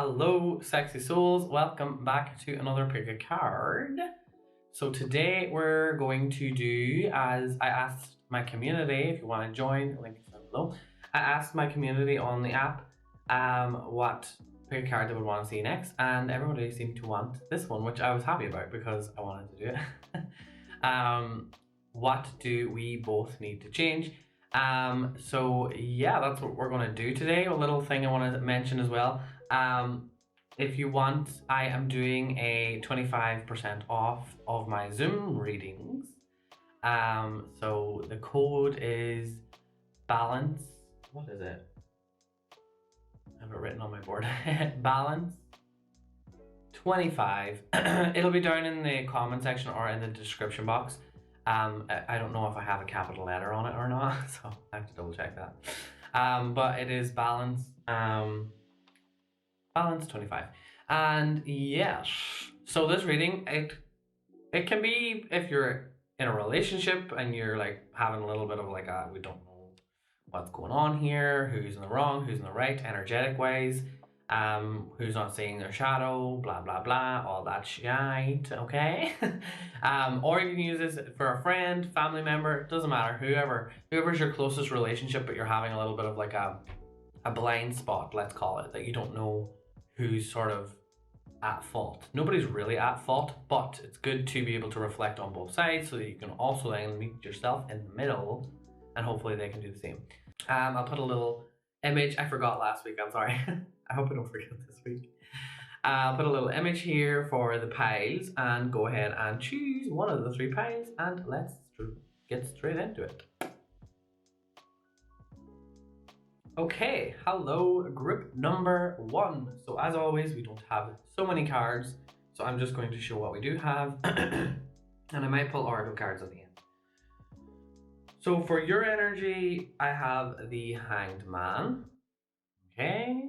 Hello, sexy souls. Welcome back to another pick a card. So today we're going to do, as I asked my community, if you want to join, link is down below. I asked my community on the app what pick a card they would want to see next, and everybody seemed to want this one, which I was happy about because I wanted to do it. What do we both need to change? So yeah, that's what we're going to do today. A little thing I want to mention as well. If you want, I am doing a 25% off of my Zoom readings. So the code is balance. What is it? I have it written on my board. Balance 25. It'll be down in the comment section or in the description box. I don't know if I have a capital letter on it or not, so I have to double check that. But it is balance. Balance 25. And yes, so this reading, it can be if you're in a relationship and you're like having a little bit of like we don't know what's going on here, who's in the wrong, who's in the right, energetic wise, who's not seeing their shadow, blah blah blah, all that shite, okay? Or you can use this for a friend, family member, it doesn't matter, whoever's your closest relationship, but you're having a little bit of like a blind spot, let's call it, that you don't know who's sort of at fault. Nobody's really at fault, but it's good to be able to reflect on both sides so that you can also then meet yourself in the middle, and hopefully they can do the same. I'll put a little image. I forgot last week, I'm sorry. I hope I don't forget this week. I'll put a little image here for the piles and go ahead and choose one of the 3 piles, and let's get straight into it. Okay, hello group number 1. So as always, we don't have so many cards, so I'm just going to show what we do have, and I might pull oracle cards at the end. So for your energy, I have the Hanged Man, okay,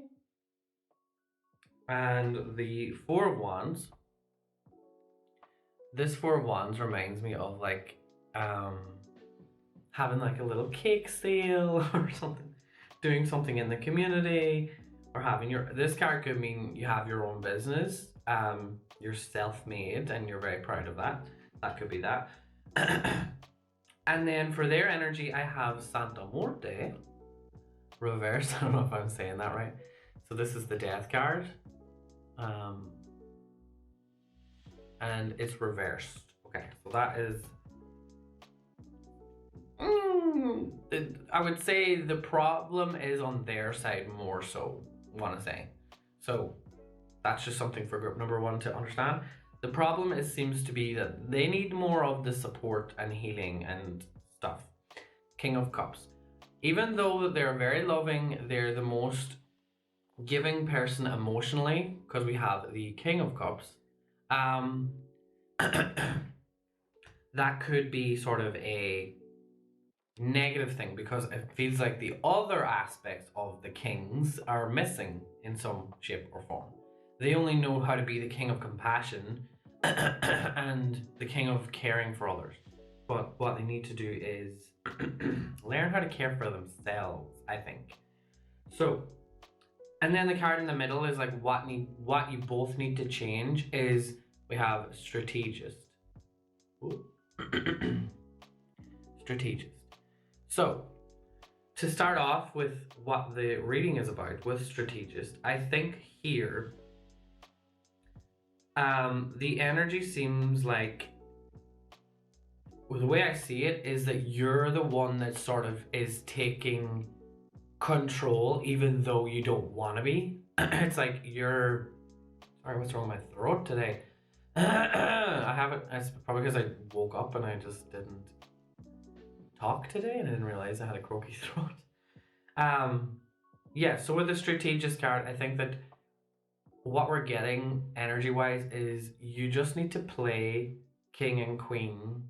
and the 4 of Wands. This 4 of Wands reminds me of like having like a little cake sale or something. Doing something in the community, or having this card could mean you have your own business, you're self-made and you're very proud of that. That could be that. And then for their energy, I have Santa Muerte reversed. I don't know if I'm saying that right. So this is the Death card, and it's reversed. Okay, so that is I would say the problem is on their side more so, want to say. So that's just something for group number 1 to understand. The problem seems to be that they need more of the support and healing and stuff. King of Cups. Even though they're very loving, they're the most giving person emotionally, because we have the King of Cups. That could be sort of a negative thing, because it feels like the other aspects of the kings are missing in some shape or form. They only know how to be the king of compassion and the king of caring for others, but what they need to do is learn how to care for themselves, I think. So, and then the card in the middle is like what you both need to change is we have strategist. Strategist. So, to start off with what the reading is about with strategist, I think here, the energy seems like, well, the way I see it is that you're the one that sort of is taking control, even though you don't want to be. It's like you're, sorry, what's wrong with my throat today? I haven't, it's probably because I woke up and I just didn't talk today and I didn't realize I had a croaky throat. Yeah, so with the strategist card, I think that what we're getting energy wise is you just need to play king and queen,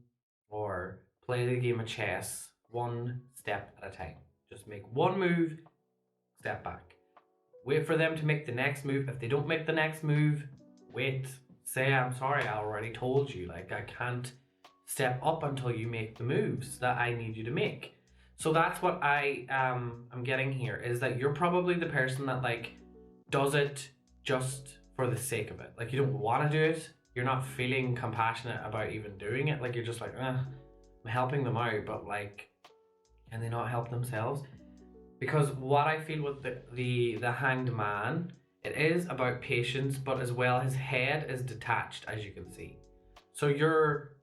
or play the game of chess 1 step at a time. Just make 1 move, step back, wait for them to make the next move. If they don't make the next move, wait, say I'm sorry, I already told you, like I can't step up until you make the moves that I need you to make. So that's what I'm getting here, is that you're probably the person that like does it just for the sake of it. Like, you don't want to do it. You're not feeling compassionate about even doing it. Like, you're just like, I'm helping them out, but like, can they not help themselves? Because what I feel with the Hanged Man, it is about patience, but as well, his head is detached, as you can see. So your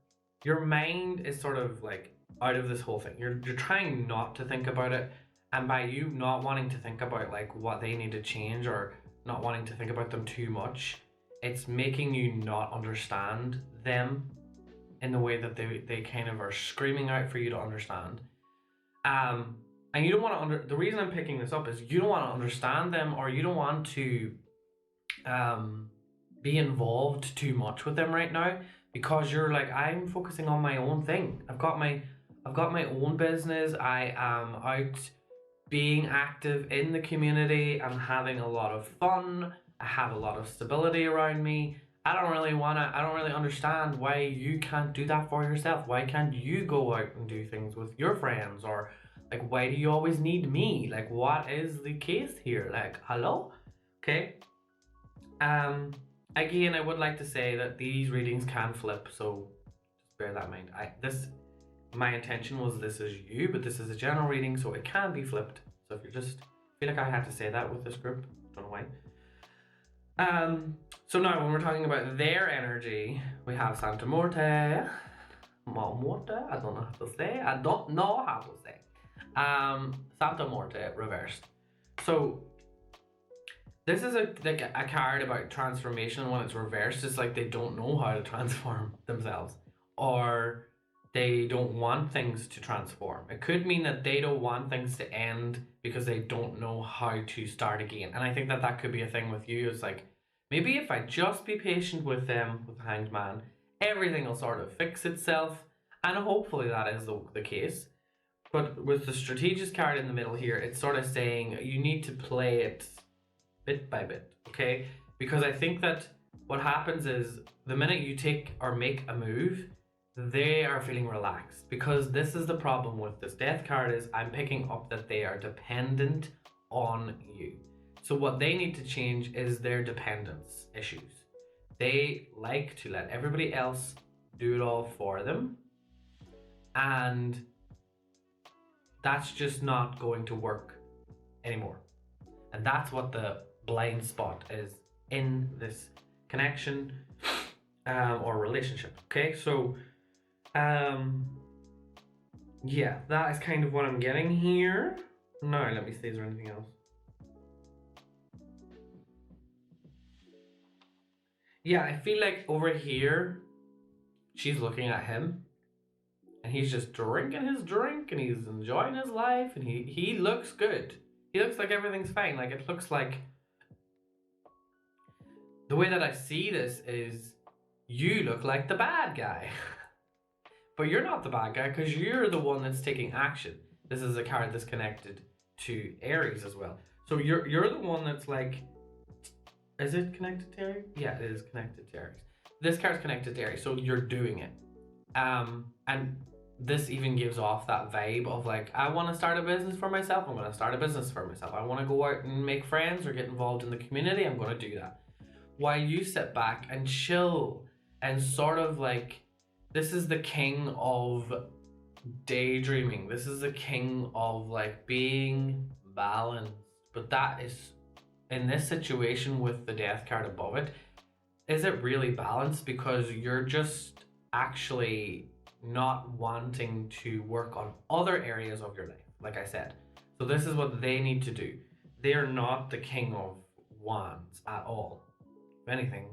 mind is sort of like out of this whole thing. You're trying not to think about it, and by you not wanting to think about like what they need to change, or not wanting to think about them too much, it's making you not understand them in the way that they kind of are screaming out for you to understand. And you don't want to the reason I'm picking this up is you don't want to understand them, or you don't want to be involved too much with them right now, because you're like, I'm focusing on my own thing. I've got my own business. I am out being active in the community. I'm having a lot of fun. I have a lot of stability around me. I don't really understand why you can't do that for yourself. Why can't you go out and do things with your friends? Or like, why do you always need me? Like, what is the case here? Like, hello? Okay. Again, I would like to say that these readings can flip, so just bear that in mind. My intention was this is you, but this is a general reading, so it can be flipped. So if you just feel like I had to say that with this group, don't know why. So now when we're talking about their energy, we have Santa Morte. I don't know how to say. Santa Morte reversed. So this is a card about transformation. When it's reversed, it's like they don't know how to transform themselves, or they don't want things to transform. It could mean that they don't want things to end because they don't know how to start again. And I think that that could be a thing with you. It's like, maybe if I just be patient with them, with the Hanged Man, everything will sort of fix itself. And hopefully that is the case. But with the strategist card in the middle here, it's sort of saying you need to play it bit by bit, okay? Because I think that what happens is the minute you take or make a move, they are feeling relaxed, because this is the problem with this death card is I'm picking up that they are dependent on you. So what they need to change is their dependence issues. They like to let everybody else do it all for them, and that's just not going to work anymore. And that's what the blind spot is in this connection or relationship. Okay, so yeah, that is kind of what I'm getting here. Now let me see, is there anything else? Yeah, I feel like over here she's looking at him and he's just drinking his drink and he's enjoying his life, and he looks good. He looks like everything's fine. Like, it looks like, the way that I see this is you look like the bad guy. But you're not the bad guy, because you're the one that's taking action. This is a card that's connected to Aries as well. So you're the one that's like, is it connected to Aries? Yeah, it is connected to Aries. This card's connected to Aries, so you're doing it. And this even gives off that vibe of like, I want to start a business for myself. I'm going to start a business for myself. I want to go out and make friends or get involved in the community. I'm going to do that. While you sit back and chill and sort of like, this is the king of daydreaming. This is the king of like being balanced. But that is, in this situation with the death card above it, is it really balanced? Because you're just actually not wanting to work on other areas of your life, like I said. So this is what they need to do. They are not the king of wands at all. If anything,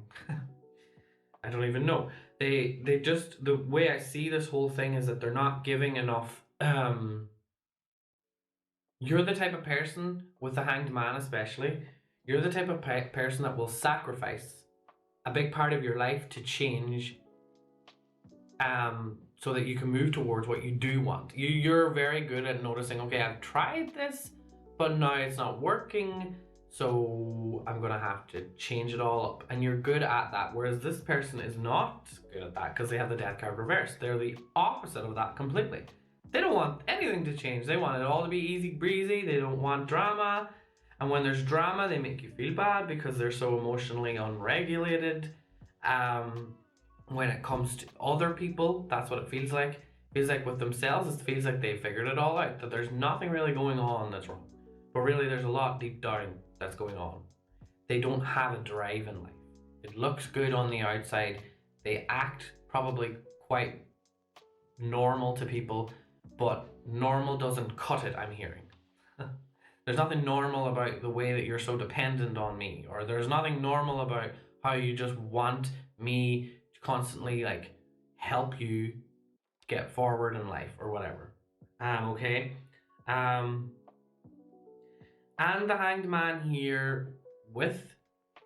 I don't even know. They just, the way I see this whole thing is that they're not giving enough. You're the type of person, with the Hanged Man especially, you're the type of person that will sacrifice a big part of your life to change, so that you can move towards what you do want. You're very good at noticing, okay, I've tried this, but now it's not working, so I'm gonna have to change it all up. And you're good at that, whereas this person is not good at that because they have the death card reversed. They're the opposite of that completely. They don't want anything to change. They want it all to be easy breezy. They don't want drama. And when there's drama, they make you feel bad because they're so emotionally unregulated. When it comes to other people, that's what it feels like. It feels like with themselves, it feels like they figured it all out, that there's nothing really going on that's wrong. But really, there's a lot deep down that's going on. They don't have a drive in life. It looks good on the outside. They act probably quite normal to people, but normal doesn't cut it, I'm hearing. There's nothing normal about the way that you're so dependent on me, or there's nothing normal about how you just want me to constantly like help you get forward in life or whatever. Okay. And the Hanged Man here with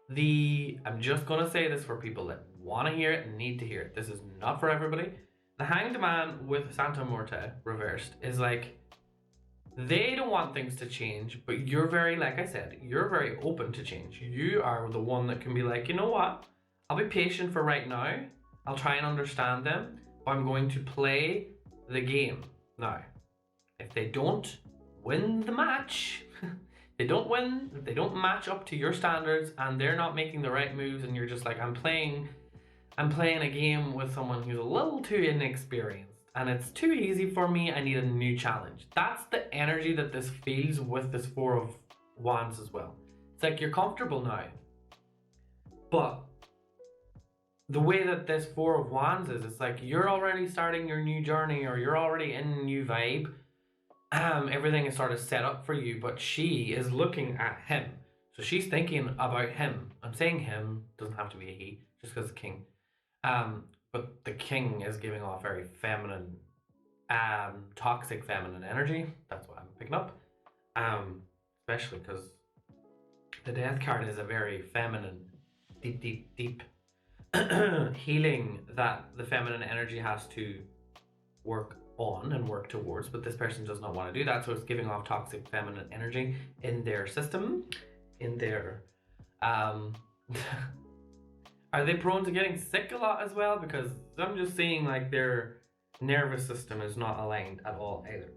I'm just gonna say this for people that want to hear it and need to hear it. This is not for everybody. The Hanged Man with Santa Muerte reversed is like, they don't want things to change, but you're very, like I said, you're very open to change. You are the one that can be like, you know what? I'll be patient for right now. I'll try and understand them, but I'm going to play the game. Now, if they don't win the match, they don't win, if they don't match up to your standards and they're not making the right moves and you're just like, I'm playing a game with someone who's a little too inexperienced and it's too easy for me, I need a new challenge. That's the energy that this feels with this Four of Wands as well. It's like you're comfortable now, but the way that this Four of Wands is, it's like you're already starting your new journey or you're already in a new vibe. Everything is sort of set up for you, but she is looking at him. So she's thinking about him. I'm saying him, doesn't have to be a he, just because it's king. But the king is giving off very feminine, toxic feminine energy. That's what I'm picking up. Especially because the death card is a very feminine, deep healing that the feminine energy has to work on and work towards, but this person does not want to do that, so it's giving off toxic feminine energy in their system, in their are they prone to getting sick a lot as well? Because I'm just seeing like their nervous system is not aligned at all either.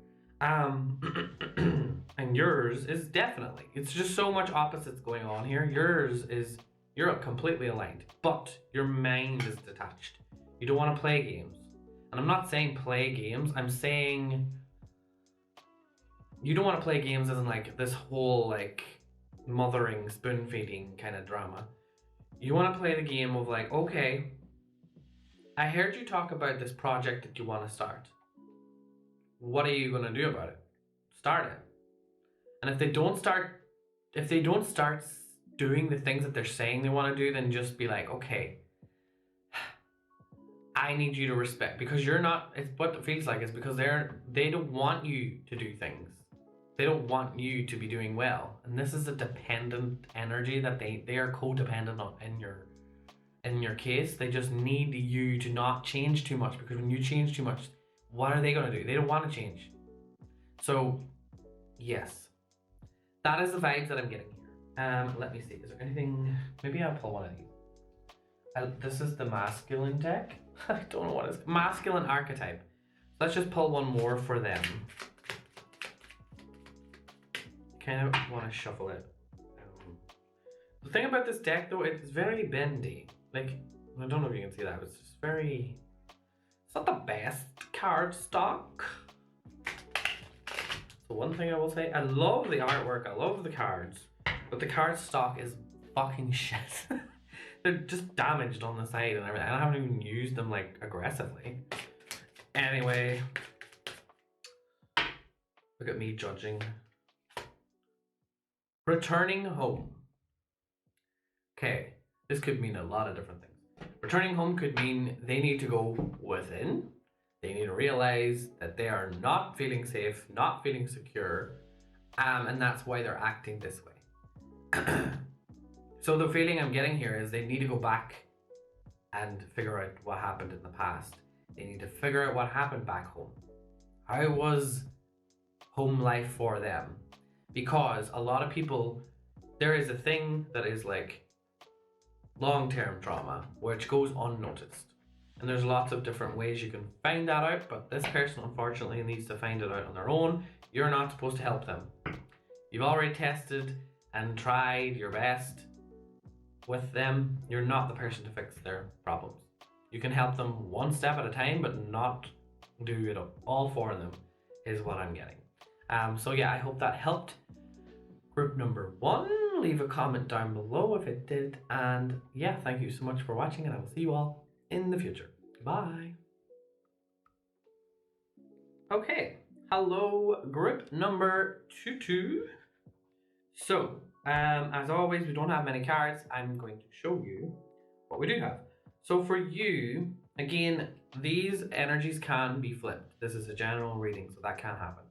And yours is definitely, it's just so much opposites going on here. Yours is, you're completely aligned, but your mind is detached. You don't want to play games. And I'm not saying play games, I'm saying you don't want to play games as in like this whole like mothering, spoon feeding kind of drama. You want to play the game of like, okay, I heard you talk about this project that you want to start. What are you going to do about it? Start it. And if they don't start doing the things that they're saying they want to do, then just be like, okay, I need you to respect, because you're not, it's what it feels like is because they don't want you to do things. They don't want you to be doing well. And this is a dependent energy that they are codependent on in your case. They just need you to not change too much, because when you change too much, what are they going to do? They don't want to change. So yes, that is the vibes that I'm getting here. Let me see, is there anything, maybe I'll pull one of these. This is the masculine deck. I don't know what it is. Masculine archetype. Let's just pull one more for them. Kind of want to shuffle it. The thing about this deck though, it's very bendy. Like, I don't know if you can see that, it's just very, it's not the best card stock. So one thing I will say, I love the artwork, I love the cards, but the card stock is fucking shit. They're just damaged on the side and everything. I haven't even used them like aggressively. Anyway, look at me judging. Returning home. Okay, this could mean a lot of different things. Returning home could mean they need to go within. They need to realize that they are not feeling safe, not feeling secure, and that's why they're acting this way. So the feeling I'm getting here is they need to go back and figure out what happened in the past. They need to figure out what happened back home. How was home life for them? Because a lot of people, there is a thing that is like long-term trauma, which goes unnoticed. And there's lots of different ways you can find that out, but this person unfortunately needs to find it out on their own. You're not supposed to help them. You've already tested and tried your best with them, you're not the person to fix their problems. You can help them one step at a time, but not do it all for them, is what I'm getting. So yeah, I hope that helped. Group number 1, leave a comment down below if it did. And yeah, thank you so much for watching, and I will see you all in the future. Bye. Okay, hello, group number 2. So, as always, we don't have many cards. I'm going to show you what we do have. So for you, again, these energies can be flipped. This is a general reading, so that can happen.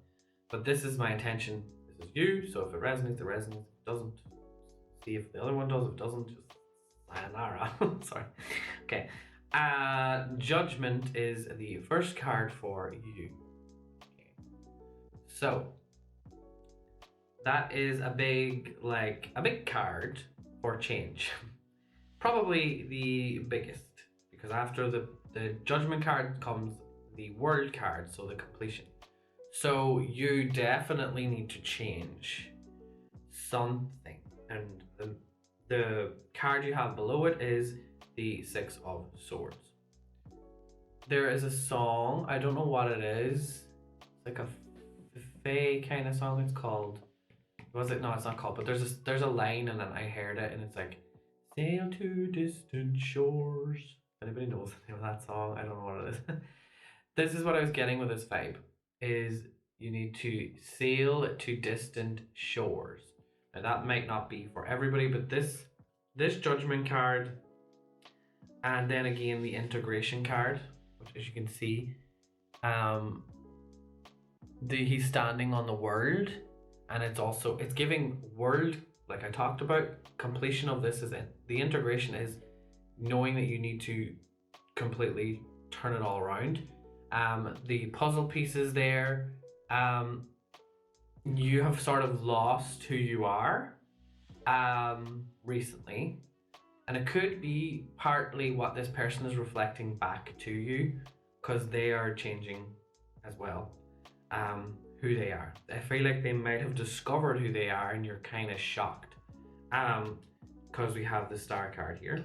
But this is my intention. This is you, so if it resonates, it resonates. If it doesn't, see if the other one does. If it doesn't, just sayonara. Sorry. Okay. Judgment is the first card for you. Okay. So that is a big card for change. Probably the biggest, because after the Judgment card comes the World card, so the completion. So you definitely need to change something, and the card you have below it is the 6 of Swords. There is a song, I don't know what it is. It's like a fae kind of song. It's called, was it? No, it's not called, but there's a line, and then I heard it, and it's like, sail to distant shores. Anybody knows the name of that song? I don't know what it is. This is what I was getting with this vibe, is you need to sail to distant shores. Now that might not be for everybody, but this Judgment card, and then again the Integration card, which as you can see, he's standing on the world, and it's giving world, like I talked about. Completion of this is the Integration is knowing that you need to completely turn it all around. The puzzle pieces there, you have sort of lost who you are recently, and it could be partly what this person is reflecting back to you, because they are changing as well, who they are. I feel like they might have discovered who they are, and you're kind of shocked, because we have the Star card here.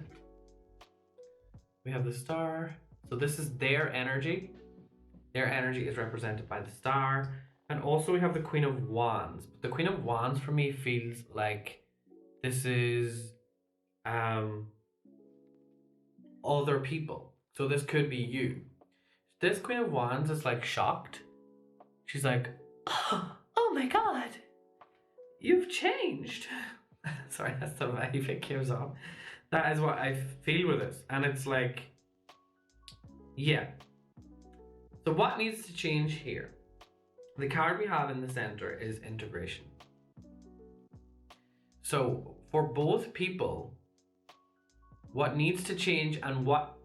We have the Star, so this is their energy. Their energy is represented by the Star. And also we have the Queen of Wands. But the Queen of Wands for me feels like this is other people. So this could be you. This Queen of Wands is like shocked. She's like, oh my god, you've changed. Sorry, that's the vibe it gives off. That is what I feel with this. And it's like, yeah. So what needs to change here? The card we have in the center is Integration. So for both people, what needs to change and what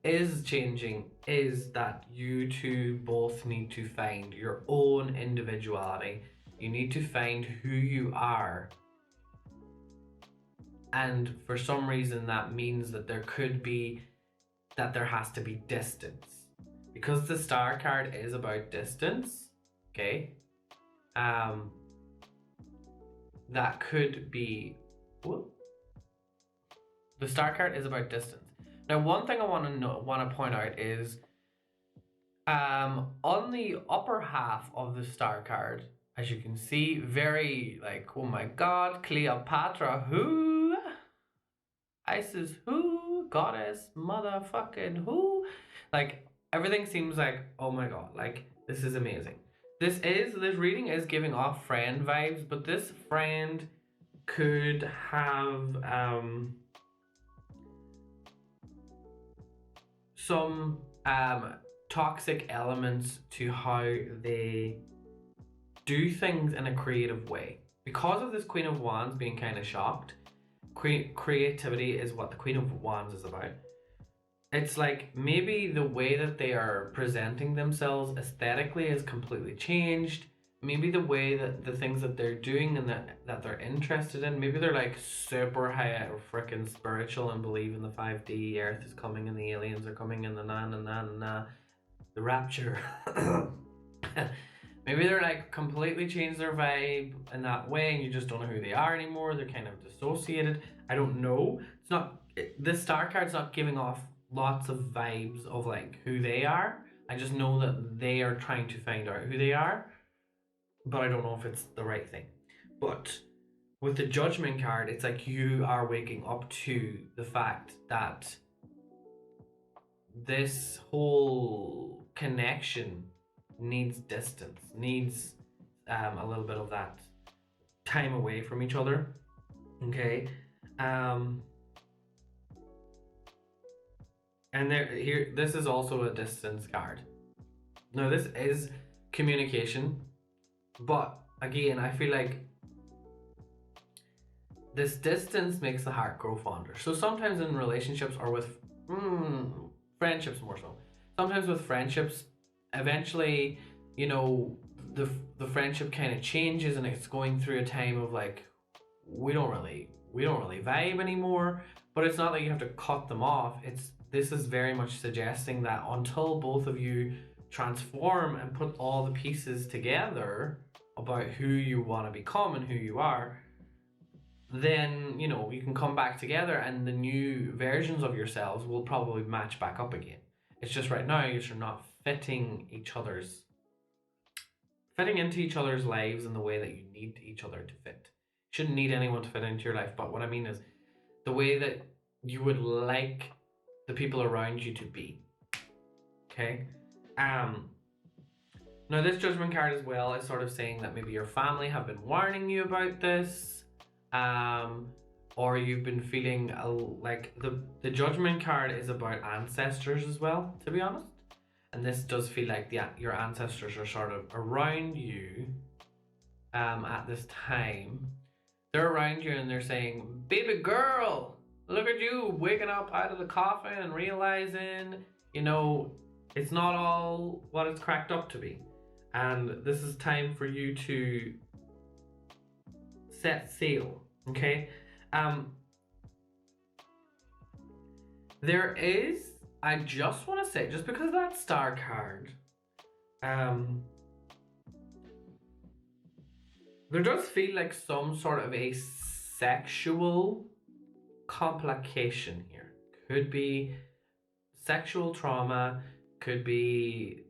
is changing is that you two both need to find your own individuality. You need to find who you are. And for some reason that means that there has to be distance. Because the Star card is about distance, okay? That could be, whoop. The Star card is about distance. Now, one thing I want to point out is, on the upper half of the Star card, as you can see, very like, oh my god, Cleopatra, who? Isis, who? Goddess, motherfucking who? Like, everything seems like, oh my god, like, this is amazing. This reading is giving off friend vibes, but this friend could have some toxic elements to how they do things in a creative way. Because of this Queen of Wands being kind of shocked, creativity is what the Queen of Wands is about. It's like maybe the way that they are presenting themselves aesthetically has completely changed. Maybe the way that the things that they're doing and that they're interested in, maybe they're like super high or freaking spiritual and believe in the 5D, Earth is coming and the aliens are coming and the rapture. Maybe they're like completely changed their vibe in that way and you just don't know who they are anymore. They're kind of dissociated. I don't know. It's not, this star card's not giving off lots of vibes of like who they are. I just know that they are trying to find out who they are, but I don't know if it's the right thing. But with the Judgment card, it's like you are waking up to the fact that this whole connection needs distance, needs a little bit of that time away from each other. Okay. And here, this is also a distance card. Now, this is communication, but again, I feel like this distance makes the heart grow fonder. So sometimes in relationships or with friendships more so, sometimes with friendships, eventually, you know, the friendship kind of changes and it's going through a time of like, we don't really vibe anymore, but it's not that you have to cut them off. This is very much suggesting that until both of you transform and put all the pieces together about who you want to become and who you are, then, you know, you can come back together and the new versions of yourselves will probably match back up again. It's just right now you're not fitting into each other's lives in the way that you need each other to fit. You shouldn't need anyone to fit into your life, but what I mean is the way that you would like the people around you to be. Okay? Now this Judgment card as well is sort of saying that maybe your family have been warning you about this, or you've been feeling like the Judgment card is about ancestors as well, to be honest. And this does feel like your ancestors are sort of around you at this time. They're around you and they're saying, baby girl, look at you waking up out of the coffin and realizing, you know, it's not all what it's cracked up to be. And this is time for you to set sail, okay? There is, I just want to say, just because of that star card, there does feel like some sort of a sexual complication here. Could be sexual trauma, could be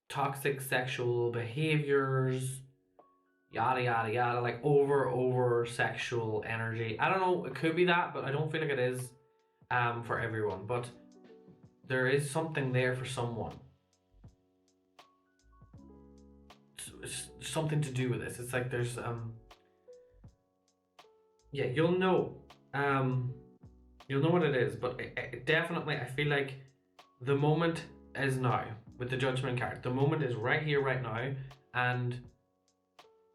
toxic sexual behaviors, yada yada yada, like over sexual energy. I don't know, it could be that, but I don't feel like it is for everyone. But there is something there for someone. It's something to do with this. It's like there's yeah, you'll know what it is, but it definitely, I feel like the moment is now with the Judgment card. The moment is right here, right now, and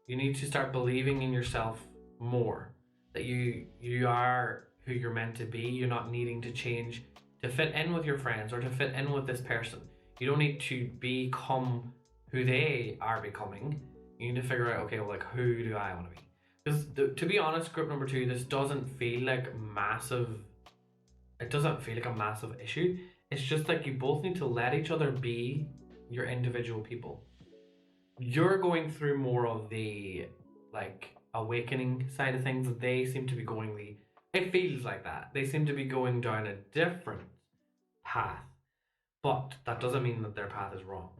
you need to start believing in yourself more, that you are who you're meant to be. You're not needing to change to fit in with your friends or to fit in with this person. You don't need to become who they are becoming. You need to figure out, okay, well, like, who do I want to be? Because to be honest, group number 2, this doesn't feel like massive. It doesn't feel like a massive issue. It's just like you both need to let each other be your individual people. You're going through more of the like awakening side of things. They seem to be going it feels like that. They seem to be going down a different path. But that doesn't mean that their path is wrong.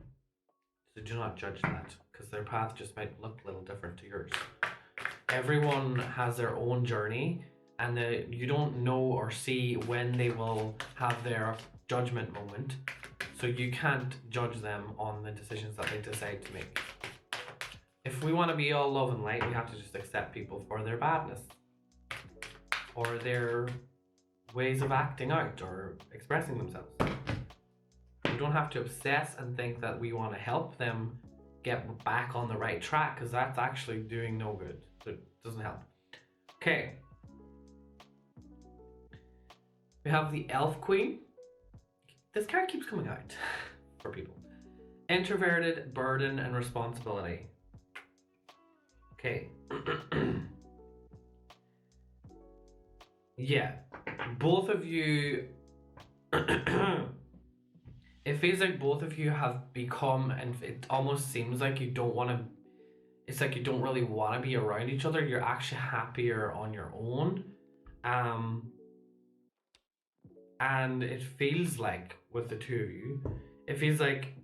So do not judge that, because their path just might look a little different to yours. Everyone has their own journey, and you don't know or see when they will have their judgment moment. So you can't judge them on the decisions that they decide to make. If we want to be all love and light, we have to just accept people for their badness or their ways of acting out or expressing themselves. We don't have to obsess and think that we want to help them get back on the right track, because that's actually doing no good. It doesn't help. Okay. We have the Elf Queen. This card keeps coming out for people. Introverted, burden, and responsibility. Okay. Yeah. Both of you it feels like both of you have become, and it almost seems like you don't want to, it's like you don't really want to be around each other. You're actually happier on your own. Um, and it feels like with the two of you, it feels like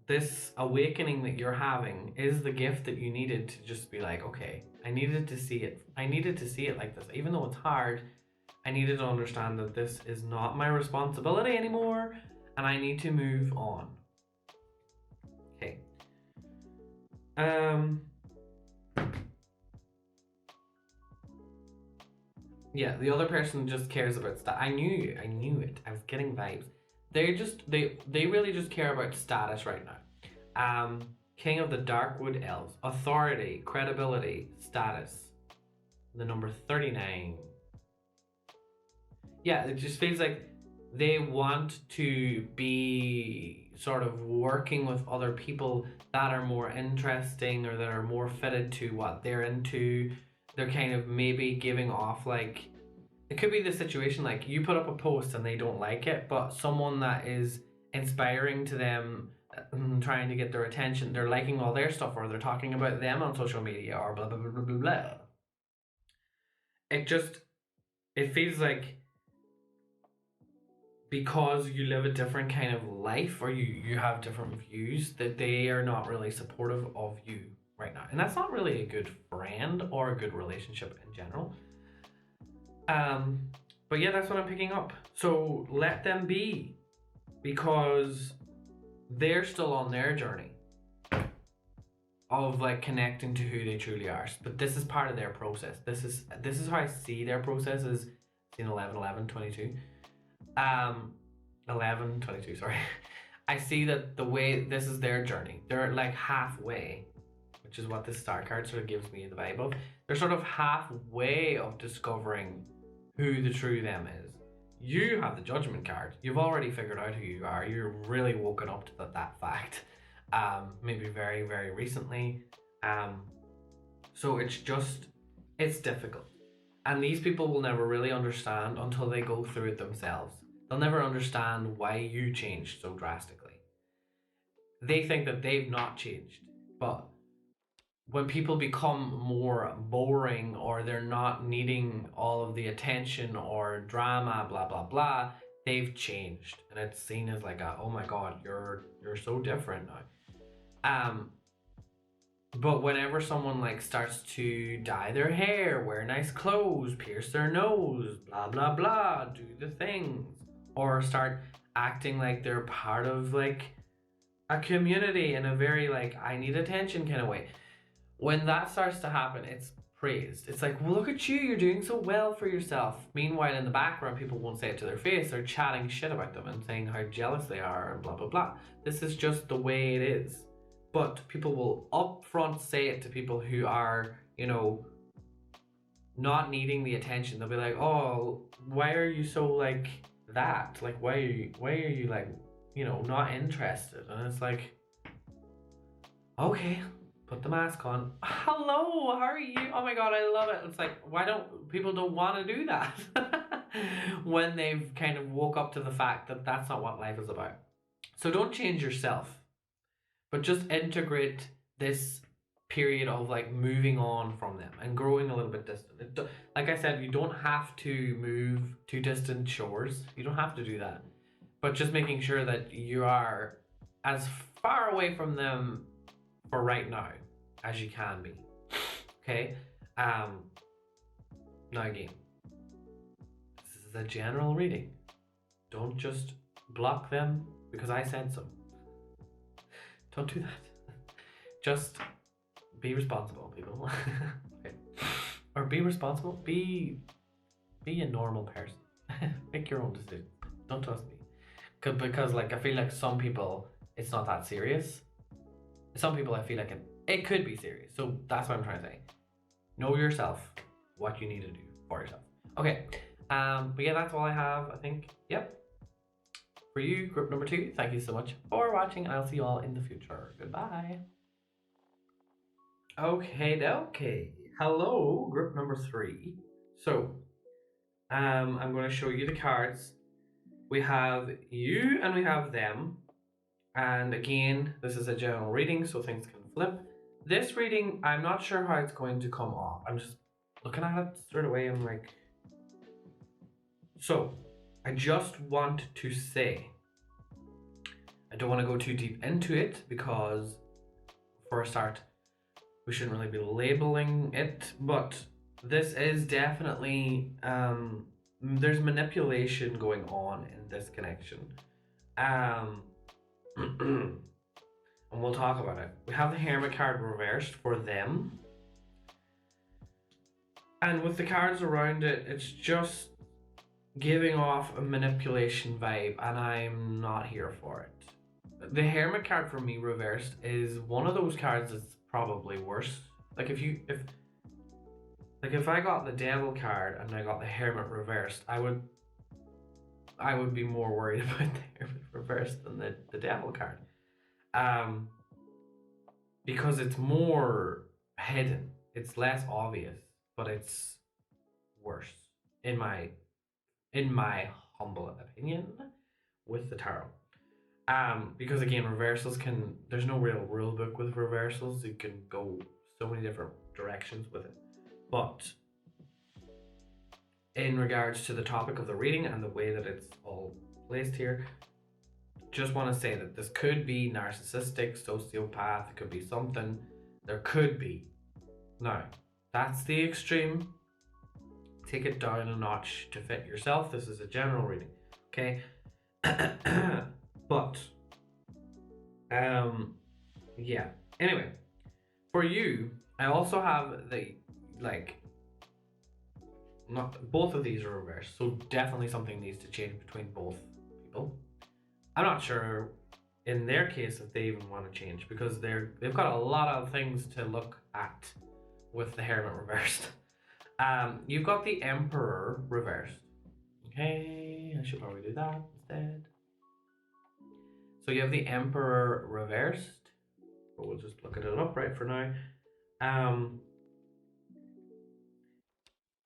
this awakening that you're having is the gift that you needed to just be like, okay, I needed to see it. I needed to see it like this. Even though it's hard, I needed to understand that this is not my responsibility anymore and I need to move on. Okay. Yeah, the other person just cares about stuff. I knew it. I was getting vibes. They really just care about status right now. King of the Darkwood Elves. Authority, credibility, status. The number 39. Yeah, it just feels like they want to be sort of working with other people that are more interesting or that are more fitted to what they're into. They're kind of maybe giving off like, it could be the situation like you put up a post and they don't like it, but someone that is inspiring to them, trying to get their attention, they're liking all their stuff or they're talking about them on social media or blah blah blah blah blah blah. It just, it feels like because you live a different kind of life or you have different views that they are not really supportive of you right now, and that's not really a good friend or a good relationship in general. But yeah, that's what I'm picking up. So let them be, because they're still on their journey of like connecting to who they truly are. But this is part of their process. This is how I see their process is in 11/11/22. 11/22, sorry. I see that the way this is their journey. They're like halfway, which is what this star card sort of gives me the vibe of. They're sort of halfway of discovering who the true them is. You have the judgment card. You've already figured out who you are. You're really woken up to that fact. Maybe very, very recently. So it's difficult. And these people will never really understand until they go through it themselves. They'll never understand why you changed so drastically. They think that they've not changed. But when people become more boring or they're not needing all of the attention or drama, blah blah blah, they've changed. And it's seen as like a, oh my god, you're so different now. But whenever someone like starts to dye their hair, wear nice clothes, pierce their nose, blah blah blah, do the things, or start acting like they're part of like a community in a very like I need attention kind of way. When that starts to happen, it's praised. It's like, well, look at you, you're doing so well for yourself. Meanwhile, in the background, people won't say it to their face. They're chatting shit about them and saying how jealous they are and blah blah blah. This is just the way it is. But people will upfront say it to people who are, not needing the attention. They'll be like, "Oh, why are you so like that? Like, why are you like, not interested?" And it's like, okay, put the mask on. Hello, how are you? Oh my god, I love it. It's like, why don't people don't want to do that when they've kind of woke up to the fact that that's not what life is about. So don't change yourself, but just integrate this period of like moving on from them and growing a little bit distant. Like I said, you don't have to move to distant shores. You don't have to do that. But just making sure that you are as far away from them for right now as you can be. Okay? Now again, this is a general reading. Don't just block them because I said so. Don't do that. Just be responsible, people. Okay. Or be responsible. Be a normal person. Make your own decisions. Don't trust me. Because like I feel like some people it's not that serious. Some people I feel like it could be serious. So that's what I'm trying to say. Know yourself, what you need to do for yourself. Okay. But yeah, that's all I have, I think. Yep. For you, group number 2, thank you so much for watching. I'll see you all in the future. Goodbye. Okay. Hello, group number 3. So, I'm going to show you the cards we have you and we have them. And again, this is a general reading, so things can flip. This reading, I'm not sure how it's going to come off. I'm just looking at it straight away. I'm like, so I just want to say, I don't want to go too deep into it because for a start, we shouldn't really be labeling it, but this is definitely, there's manipulation going on in this connection. And we'll talk about it. We have the Hermit card reversed for them. And with the cards around it, it's just giving off a manipulation vibe, and I'm not here for it. The Hermit card for me reversed is one of those cards that's probably worse. Like if I got the Devil card and I got the Hermit reversed, I would be more worried about the Hermit reversed than the Devil card. Because it's more hidden. It's less obvious, but it's worse in my humble opinion with the tarot. Because again, reversals there's no real rule book with reversals. You can go so many different directions with it. But in regards to the topic of the reading and the way that it's all placed here, just want to say that this could be narcissistic, sociopath, it could be something. There could be. Now, that's the extreme. Take it down a notch to fit yourself. This is a general reading, okay? But, yeah. Anyway, for you, I also have not both of these are reversed, so definitely something needs to change between both people. I'm not sure in their case if they even want to change because they've got a lot of things to look at with the Hermit reversed. You've got the Emperor reversed. Okay, I should probably do that instead. So you have the Emperor reversed, but we'll just look it up right for now.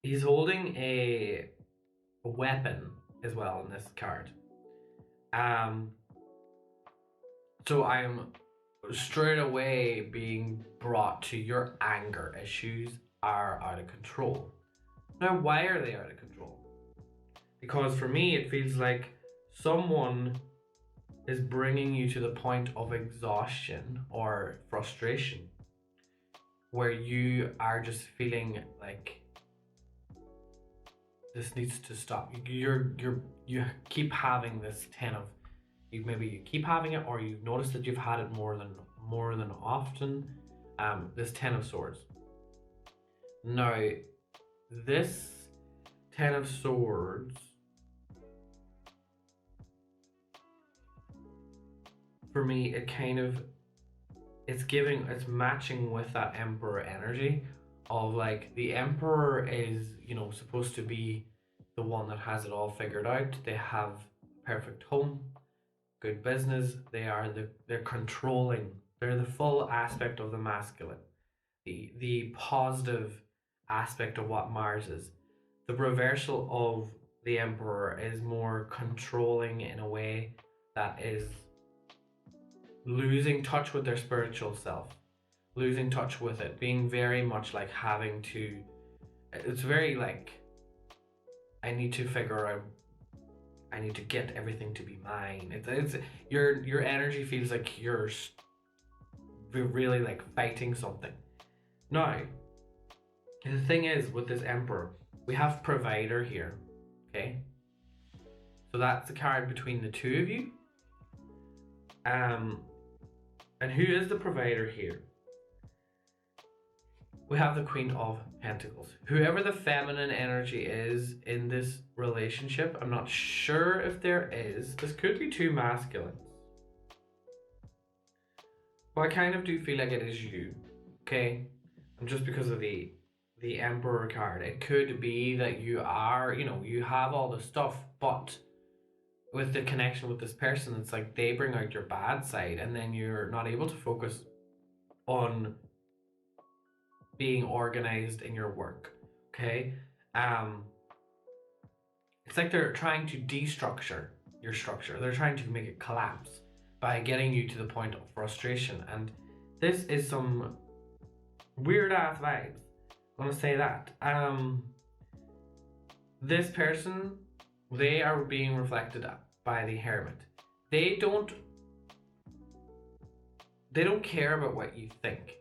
He's holding a weapon as well in this card. So I'm straight away being brought to your anger issues are out of control. Now, why are they out of control? Because for me, it feels like someone is bringing you to the point of exhaustion or frustration where you are just feeling like this needs to stop. You keep having this maybe you keep having it, or you've noticed that you've had it more than often. This 10 of Swords. Now, this 10 of Swords for me, it's matching with that Emperor energy of like the Emperor is, supposed to be the one that has it all figured out. They have a perfect home, good business. They're controlling. They're the full aspect of the masculine, the positive aspect of what Mars is. The reversal of the Emperor is more controlling in a way that is losing touch with their spiritual self, losing touch with it, being very much like having to, it's very like, I need to figure out, I need to get everything to be mine. It's your energy feels like you're really like fighting something. Now, the thing is with this Emperor, we have Provider here, okay? So that's the card between the two of you. And who is the provider here? We have the Queen of Pentacles. Whoever the feminine energy is in this relationship, I'm not sure if there is. This could be two masculines. But I kind of do feel like it is you, okay? And just because of the Emperor card, it could be that you are, you have all the stuff, but with the connection with this person, it's like they bring out your bad side and then you're not able to focus on being organized in your work, okay? It's like they're trying to destructure your structure. They're trying to make it collapse by getting you to the point of frustration. And this is some weird ass vibes. I'm gonna say that. This person, they are being reflected by the Hermit. They don't care about what you think.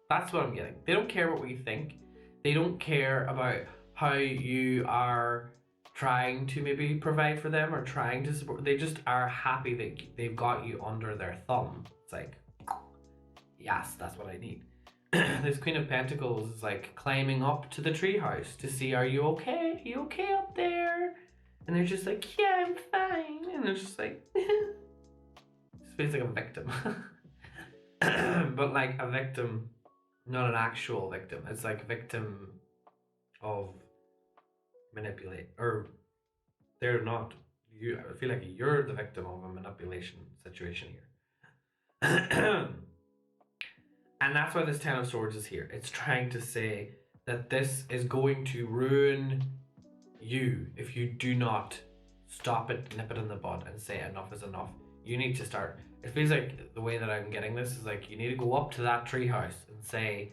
That's what I'm getting. They don't care about what you think. They don't care about how you are trying to maybe provide for them or trying to support. They just are happy that they've got you under their thumb. It's like, yes, that's what I need. This Queen of Pentacles is like climbing up to the treehouse to see, are you okay? Are you okay up there? And they're just like, yeah, I'm fine. And they're just like, it feels like a victim. But like a victim, not an actual victim. It's like a victim of manipulate, or they're not. You, I feel like you're the victim of a manipulation situation here. And that's why this Ten of Swords is here. It's trying to say that this is going to ruin you if you do not stop it, nip it in the bud, and say enough is enough. You need to start. It feels like the way that I'm getting this is like you need to go up to that tree house and say,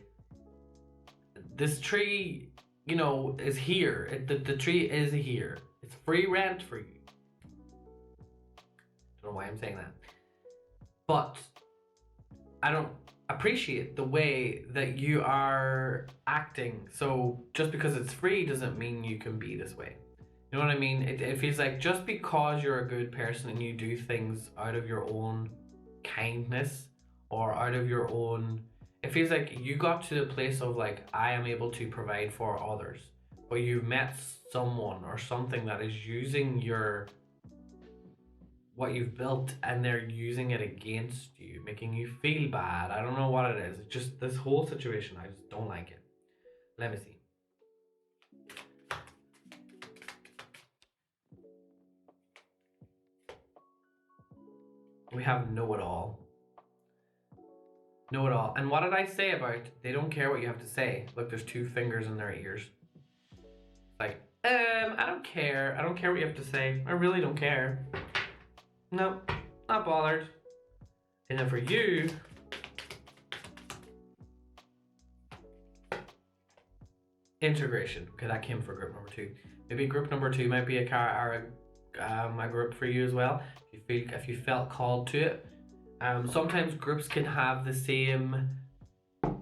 this tree, you know, is here. The tree is here. It's free rent for you. Don't know why I'm saying that. But I don't appreciate the way that you are acting. So just because it's free doesn't mean you can be this way. You know what I mean? It feels like just because you're a good person and you do things out of your own kindness or out of your own, it feels like you got to the place of like, I am able to provide for others, but you've met someone or something that is using what you've built, and they're using it against you, making you feel bad. I don't know what it is. It's just this whole situation, I just don't like it. Let me see. We have know-it-all. Know-it-all. And what did I say about they don't care what you have to say? Look, there's two fingers in their ears. Like, I don't care. I don't care what you have to say. I really don't care. No, not bothered. And then for you, integration. Okay, that came for group number 2. Maybe group number 2 might be a group for you as well. If you felt called to it. Sometimes groups can have the same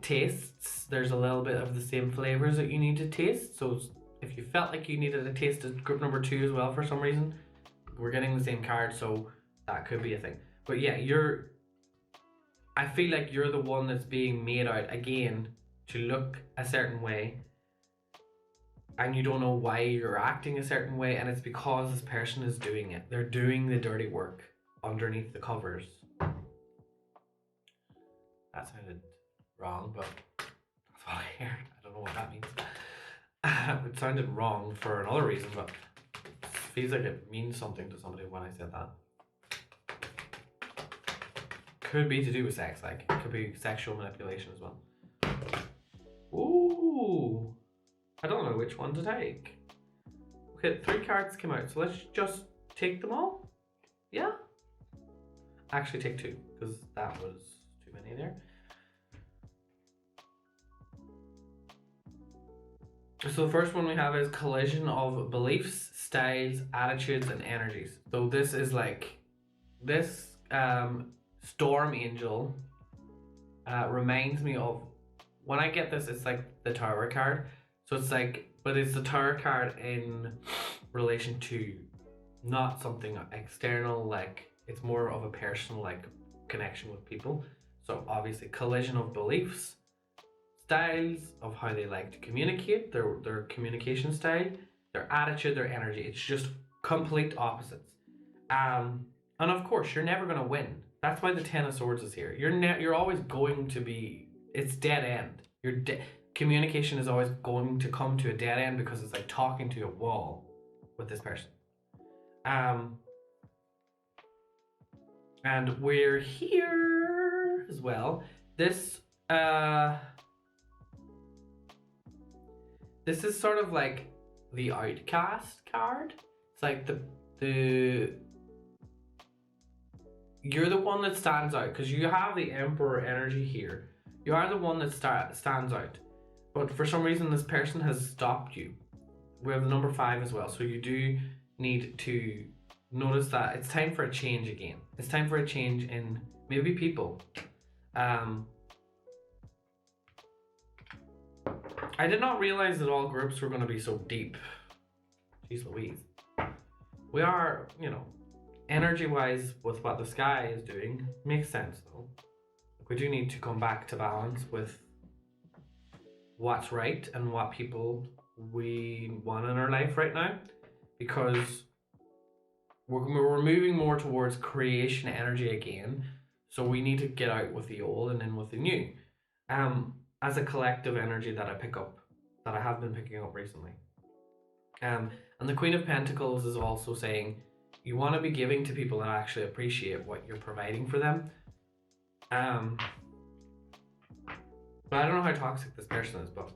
tastes. There's a little bit of the same flavors that you need to taste. So if you felt like you needed a taste of group number 2 as well for some reason, we're getting the same card, so that could be a thing. But yeah, I feel like you're the one that's being made out again to look a certain way, and you don't know why you're acting a certain way, and it's because this person is doing it. They're doing the dirty work underneath the covers. That sounded wrong, but that's what I heard. I don't know what that means. It sounded wrong for another reason, but it feels like it means something to somebody when I said that. Could be to do with sex, like it could be sexual manipulation as well. Ooh, I don't know which one to take. Okay, 3 cards came out, so let's just take them all. Yeah. Actually, take 2 because that was too many there. So the first one we have is collision of beliefs, styles, attitudes, and energies. So this is like this storm angel reminds me of, when I get this, it's like the Tower card. So it's like, but it's the Tower card in relation to not something external, like it's more of a personal like connection with people. So obviously collision of beliefs, styles of how they like to communicate, their communication style, their attitude, their energy. It's just complete opposites. And of course, you're never going to win. That's why the Ten of Swords is here. You're always going to be, it's dead end. Communication is always going to come to a dead end because it's like talking to a wall with this person. And we're here as well. This is sort of like the outcast card. It's like you're the one that stands out because you have the Emperor energy here. You are the one that stands out, but for some reason this person has stopped you. We have the number 5 as well, so you do need to notice that it's time for a change again. It's time for a change in maybe people. I did not realize that all groups were going to be so deep. Jeez Louise. We are, you know, energy-wise with what the sky is doing, makes sense though. We do need to come back to balance with what's right and what people we want in our life right now, because we're moving more towards creation energy again. So we need to get out with the old and in with the new. As a collective energy that I pick up, that I have been picking up recently. And the Queen of Pentacles is also saying you want to be giving to people that actually appreciate what you're providing for them. But I don't know how toxic this person is, but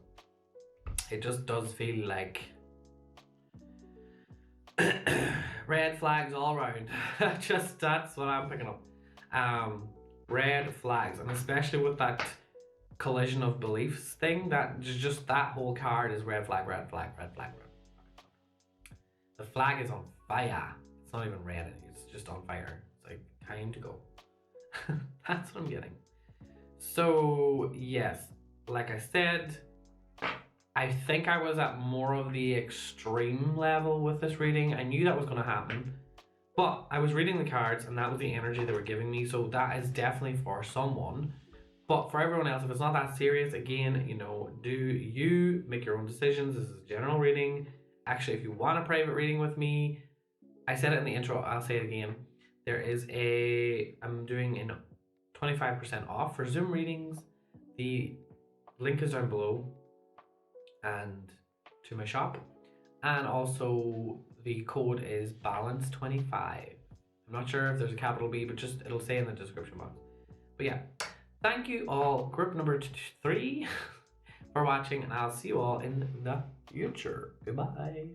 it just does feel like red flags all around. That's what I'm picking up. Red flags, and especially with that collision of beliefs thing, that just that whole card is red flag, red flag, red flag, red flag. The flag is on fire. It's not even red, it's just on fire. It's like time to go. That's what I'm getting. So yes, like I said, I think I was at more of the extreme level with this reading. I knew that was going to happen, but I was reading the cards and that was the energy they were giving me. So that is definitely for someone. But for everyone else, if it's not that serious, again, you know, do you make your own decisions. This is a general reading. Actually, if you want a private reading with me, I said it in the intro, I'll say it again. There is I'm doing a 25% off for Zoom readings. The link is down below and to my shop. And also the code is balance25. I'm not sure if there's a capital B, but just it'll say in the description box. But yeah. Thank you all, group number 3, for watching, and I'll see you all in the future. Goodbye.